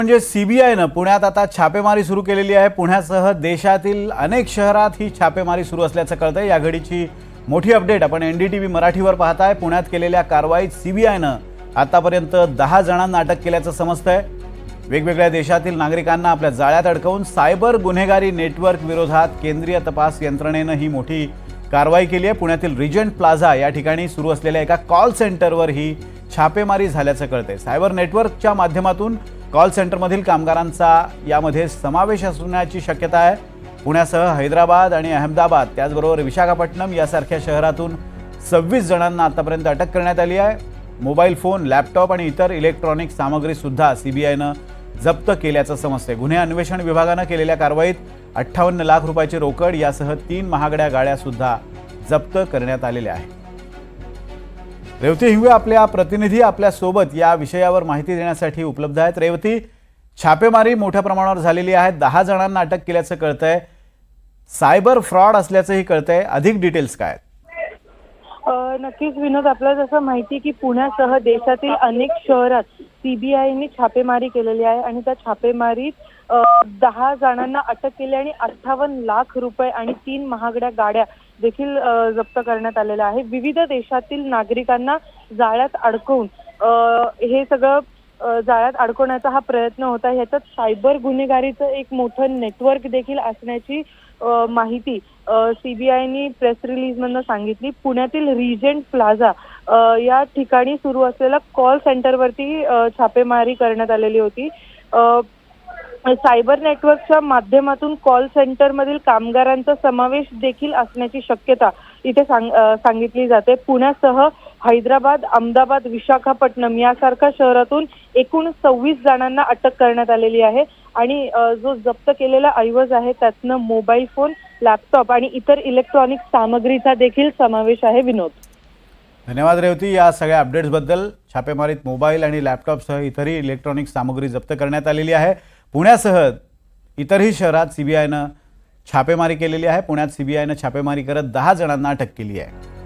म्हणजे सीबीआयनं पुण्यात आता छापेमारी सुरू केलेली आहे। पुण्यासह देशातील अनेक शहरात ही छापेमारी सुरू असल्याचं कळतंय। या घडीची मोठी अपडेट आपण एनडीटीव्ही मराठीवर पाहताय। पुण्यात केलेल्या कारवाईत सीबीआयनं आतापर्यंत 10 जणांना अटक केल्याचं समजतंय। वेगवेगळ्या देशातील नागरिकांना आपल्या जाळ्यात अडकवून सायबर गुन्हेगारी नेटवर्क विरोधात केंद्रीय तपास यंत्रणेनं ही मोठी कारवाई केली आहे। पुण्यातील रिजंट प्लाझा या ठिकाणी सुरू असलेल्या एका कॉल सेंटरवर ही छापेमारी झाल्याचं कळतंय। सायबर नेटवर्कच्या माध्यमातून कॉल सेंटरमधील कामगारांचा यामध्ये समावेश असण्याची शक्यता आहे। पुण्यासह हैदराबाद आणि अहमदाबाद त्याचबरोबर विशाखापट्टणम यासारख्या शहरातून 26 जणांना आतापर्यंत अटक करण्यात आली आहे। मोबाईल फोन, लॅपटॉप आणि इतर इलेक्ट्रॉनिक सामग्री सुद्धा सीबीआयनं जप्त केल्याचं समजतंय। गुन्हे अन्वेषण विभागानं केलेल्या कारवाईत 58 लाख रुपयाची रोकड यासह 3 महागड्या गाड्या सुद्धा जप्त करण्यात आलेल्या आहेत। रेवती हिंगवे आपल्या प्रतिनिधी आपल्या सोबत या विषयावर माहिती देण्यासाठी उपलब्ध आहेत। रेवती, छापेमारी मोठ्या प्रमाणावर झालेली आहे। 10 जणांना अटक केल्याचं कळतंय। सायबर फ्रॉड असल्याचंही कळतंय। अधिक डिटेल्स काय आहेत? नक्कीच विनोद, आपल्याला जसं माहिती की पुण्यासह देशातील अनेक शहरात सीबीआयने छापेमारी केलेली आहे आणि त्या छापेमारीत 10 जणांना अटक केली आणि 58 लाख रुपये आणि 3 महागड्या गाड्या देखील जप्त करण्यात आलेल्या आहे। विविध देशातील नागरिकांना जाळ्यात अडकवून हे सगळं जाळ्यात अडकवण्याचा हा प्रयत्न होता। ह्याच्यात सायबर गुन्हेगारीचं एक मोठं नेटवर्क देखील असण्याची माहिती सीबीआयने प्रेस रिलीज मधनं सांगितली। पुण्यातील रिजंट प्लाझा या ठिकाणी सुरू असलेल्या कॉल सेंटरवरती छापेमारी करण्यात आलेली होती। सायबर नेटवर्कच्या माध्यमातून कॉल सेंटरमधील कामगारांचा समावेश देखील असण्याची शक्यता इथे सांगितली जाते। पुण्यासह हैदराबाद, अहमदाबाद, विशाखापट्टणम यासारख्या शहरातून एकूण 26 जणांना अटक करण्यात आलेली आहे आणि जो जप्त केलेला ऐवज आहे त्यातनं मोबाईल फोन, लॅपटॉप आणि इतर इलेक्ट्रॉनिक सामग्रीचा देखील समावेश आहे। विनोद, धन्यवाद रेवती या सगळ्या अपडेट्सबद्दल। छापेमारीत मोबाईल आणि लॅपटॉपसह इतरही इलेक्ट्रॉनिक सामग्री जप्त करण्यात आलेली आहे। पुण्यासह इतरही शहरात सीबीआयनं छापेमारी केलेली आहे। पुण्यात सीबीआयनं छापेमारी करत 10 जणांना अटक केली आहे।